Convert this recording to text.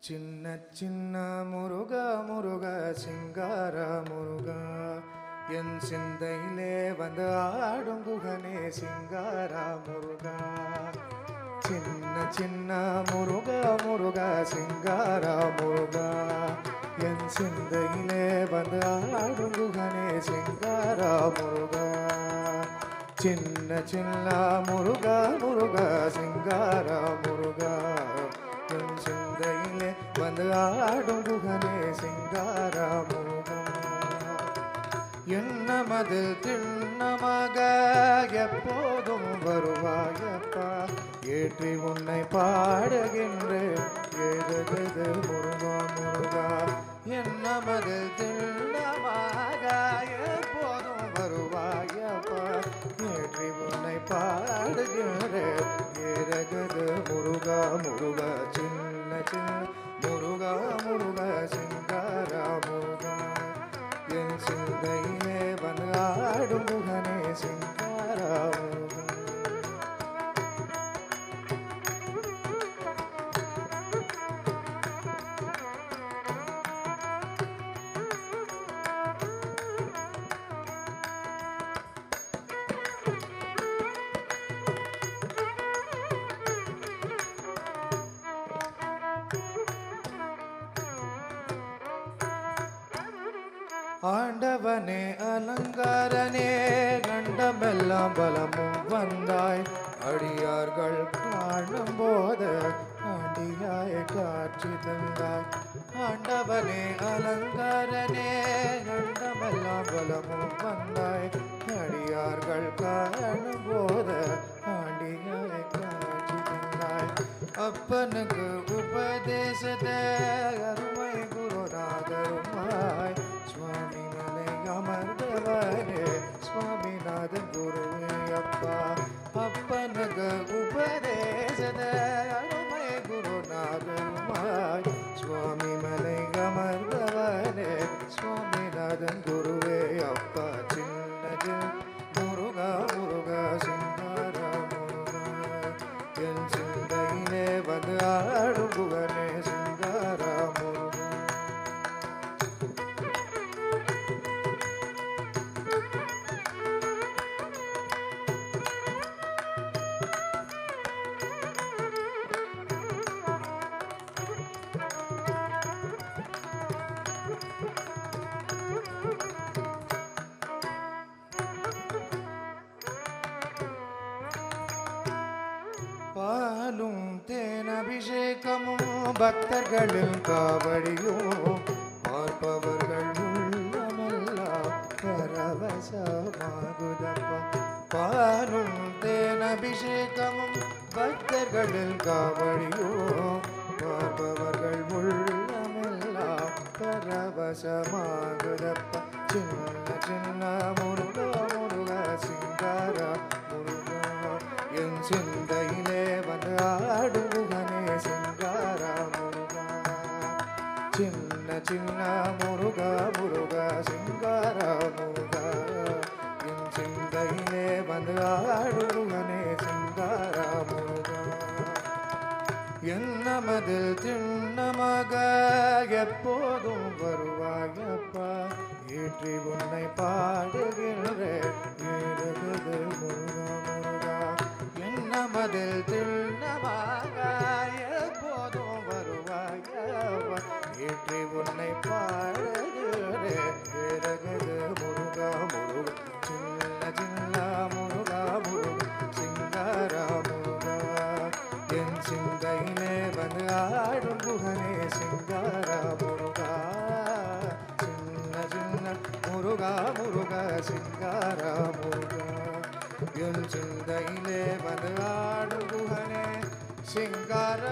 சின்ன சின்ன முருகா முருகா சிங்கார முருகா என் சிந்தையிலே வந்து ஆடும் குகனே சிங்கார முருகா. சின்ன சின்ன முருகா முருகா சிங்கார முருகா என் சிந்தையிலே வந்து ஆடும் குகனே சிங்கார முருகா. சின்ன சின்ன முருகா முருகா சிங்கார முருகா என் சிந்தையிலே வந்து ஆடும் குகனே சிங்கார முருகா. என்னமது திண்ணமாக எப்போதும் வருவாயப்பா, ஏற்றி உன்னை பாடுகின்றேன் ஏதது முருகா முருகா. என்னமது திண்ணமாக எப்போதும் வருவாயப்பா, ஏற்றி உன்னை பாடுகின்றேன் ஏதது முருகா முருகா. சின்ன சின்ன முருகா முருகா சிங்கார முருகா என் சிந்தையிலே வந்து ஆடும் குகனே சிங்கார முருகா. ஆண்டவனே அலங்காரனே கண்டமெல்லாம் பலமும் வந்தாய், அடியார்கள் காணும் போது ஆண்டியாய் காட்சி தந்தாய். ஆண்டவனே அலங்காரனே கண்டமெல்லாம் பலமும் வந்தாய், அடியார்கள் காணும் போது ஆண்டியாய் காட்சி தந்தாய். அப்பனுக்கு உபதேசத்தை அருமை குருநாதருமாய் சுவாமி மலை அமர்ந்தவரே சுவாமிநாதன் குருவே அப்பா. அப்பனுக்கு உபதேசத அருமை குருநாதருமாய் சுவாமி மலை அமர்ந்தவரே சுவாமிநாதன் குருவே அப்பா. சின்ன முருகா முருகா சிங்கார முருகா என் சிந்தையிலே வந்து ஆடும் குகனே சிங்கார முருகா. பாலும் தேன் அபிஷேகமும் பக்தர்களின் காவடியும் பார்ப்பவர்கள் உள்ளமெல்லாம் பரவசமாகுதப்பா. பாலும் தேன் அபிஷேகமும் பக்தர்களின் காவடியும் பார்ப்பவர்கள் உள்ளமெல்லாம் பரவசமாகுதப்பா. சின்ன சின்ன முருகா முருகா சிங்கார முருகா என் சிந்தையிலே வந்து ஆடும் குகனே சிங்கார முருகா. சின்ன சின்ன முருகா முருகா சிங்கார முருகா என் சிந்தையிலே வந்து ஆடும் குகனே சிங்கார முருகா. என்னமதில் திண்ணமாக எப்போதும் வருவாயப்பா, ஏற்றி உன்னை பாடுகின்றேன் ஏறுகிறது முருகா முருகா. என்னமதில் திண்ணமாக எப்போதும் வருவாயப்பா, ஏற்றி உன்னை பாடுகின்றேன் ஏறுகிறது முருகா முருகா. சின்ன சின்ன முருகா முருகா சிங்கார முருகா என் சிந்தையிலே வந்து ஆடும் குகனே சிங்கார முருகா. சின்ன சின்ன முருகா முருகா சிங்கார முருகா என் சிந்தையிலே வந்து ஆடும் குகனே சிங்கார